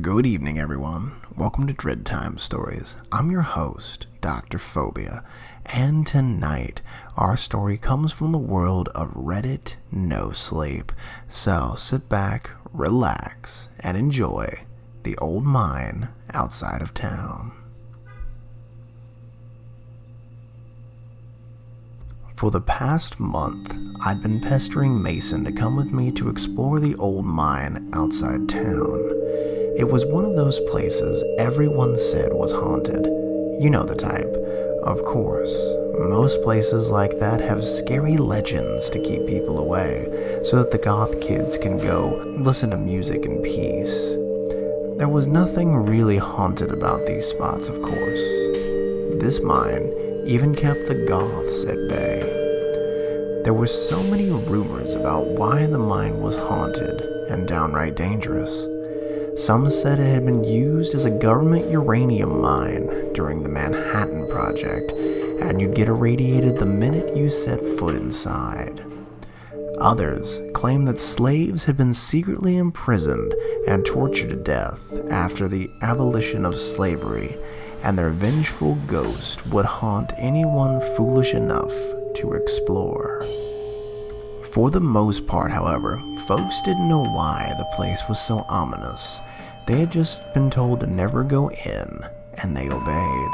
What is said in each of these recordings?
Good evening, everyone. Welcome to Dread Time Stories. I'm your host, Dr. Phobia, and tonight our story comes from the world of Reddit No Sleep. So sit back, relax, and enjoy the old mine outside of town. For the past month, I'd been pestering Mason to come with me to explore the old mine outside town. It was one of those places everyone said was haunted. You know the type. Of course, most places like that have scary legends to keep people away, so that the goth kids can go listen to music in peace. There was nothing really haunted about these spots, of course. This mine even kept the goths at bay. There were so many rumors about why the mine was haunted and downright dangerous. Some said it had been used as a government uranium mine during the Manhattan Project, and you'd get irradiated the minute you set foot inside. Others claimed that slaves had been secretly imprisoned and tortured to death after the abolition of slavery, and their vengeful ghost would haunt anyone foolish enough to explore. For the most part, however, folks didn't know why the place was so ominous. They had just been told to never go in, and they obeyed.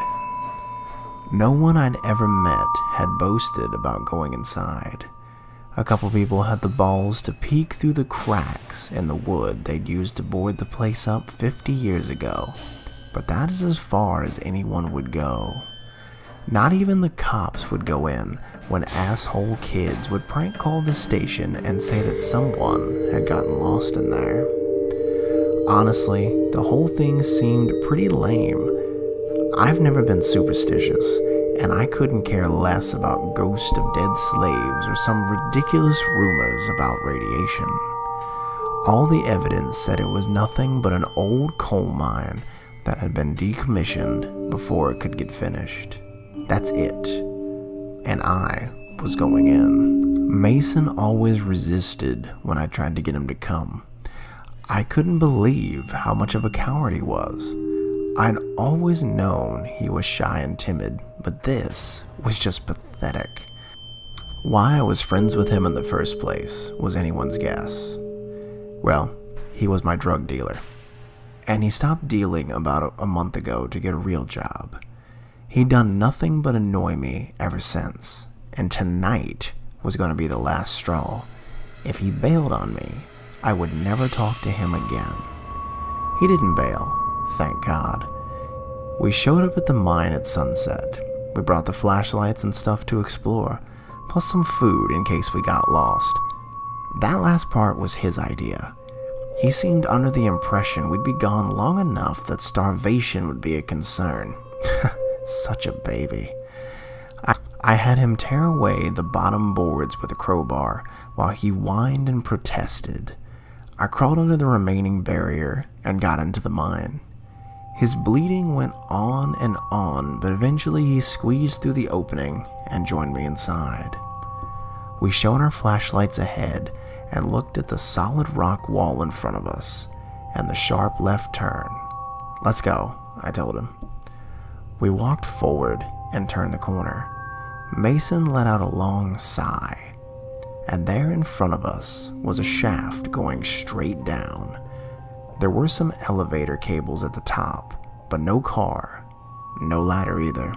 No one I'd ever met had boasted about going inside. A couple people had the balls to peek through the cracks in the wood they'd used to board the place up 50 years ago, but that is as far as anyone would go. Not even the cops would go in when asshole kids would prank call the station and say that someone had gotten lost in there. Honestly, the whole thing seemed pretty lame. I've never been superstitious, and I couldn't care less about ghosts of dead slaves or some ridiculous rumors about radiation. All the evidence said it was nothing but an old coal mine that had been decommissioned before it could get finished. That's it. And I was going in. Mason always resisted when I tried to get him to come. I couldn't believe how much of a coward he was. I'd always known he was shy and timid, but this was just pathetic. Why I was friends with him in the first place was anyone's guess. Well, he was my drug dealer, and he stopped dealing about a month ago to get a real job. He'd done nothing but annoy me ever since, and tonight was going to be the last straw. If he bailed on me, I would never talk to him again. He didn't bail, thank God. We showed up at the mine at sunset. We brought the flashlights and stuff to explore, plus some food in case we got lost. That last part was his idea. He seemed under the impression we'd be gone long enough that starvation would be a concern. Such a baby. I had him tear away the bottom boards with a crowbar while he whined and protested. I crawled under the remaining barrier and got into the mine. His bleeding went on and on, but eventually he squeezed through the opening and joined me inside. We shone our flashlights ahead and looked at the solid rock wall in front of us and the sharp left turn. "Let's go," I told him. We walked forward and turned the corner. Mason let out a long sigh, and there in front of us was a shaft going straight down. There were some elevator cables at the top, but no car, no ladder either.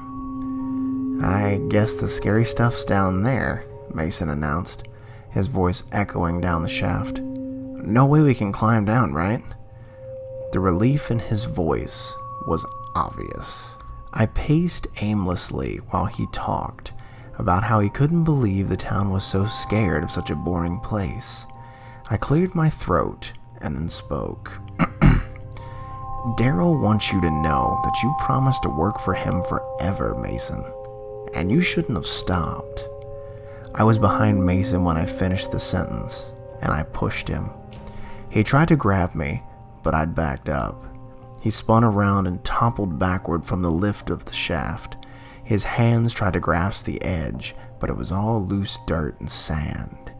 "I guess the scary stuff's down there," Mason announced, his voice echoing down the shaft. "No way we can climb down, right?" The relief in his voice was obvious. I paced aimlessly while he talked about how he couldn't believe the town was so scared of such a boring place. I cleared my throat and then spoke. "Daryl wants you to know that you promised to work for him forever, Mason, and you shouldn't have stopped." I was behind Mason when I finished the sentence, and I pushed him. He tried to grab me, but I'd backed up. He spun around and toppled backward from the lift of the shaft. His hands tried to grasp the edge, but it was all loose dirt and sand.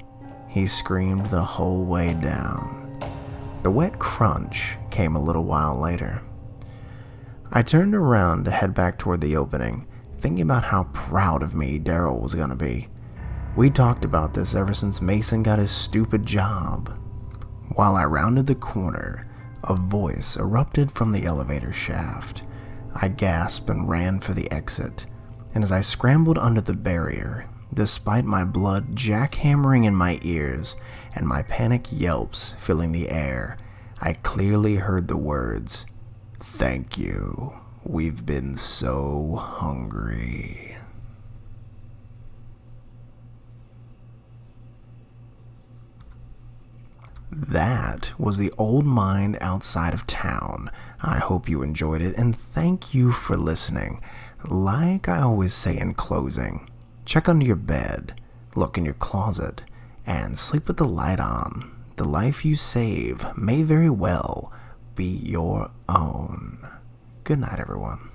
He screamed the whole way down. The wet crunch came a little while later. I turned around to head back toward the opening, thinking about how proud of me Daryl was gonna be. We talked about this ever since Mason got his stupid job. While I rounded the corner, a voice erupted from the elevator shaft. I gasped and ran for the exit, and as I scrambled under the barrier, despite my blood jackhammering in my ears and my panic yelps filling the air, I clearly heard the words, "Thank you. We've been so hungry." That was the old mine outside of town. I hope you enjoyed it, and thank you for listening. Like I always say in closing, check under your bed, look in your closet, and sleep with the light on. The life you save may very well be your own. Good night, everyone.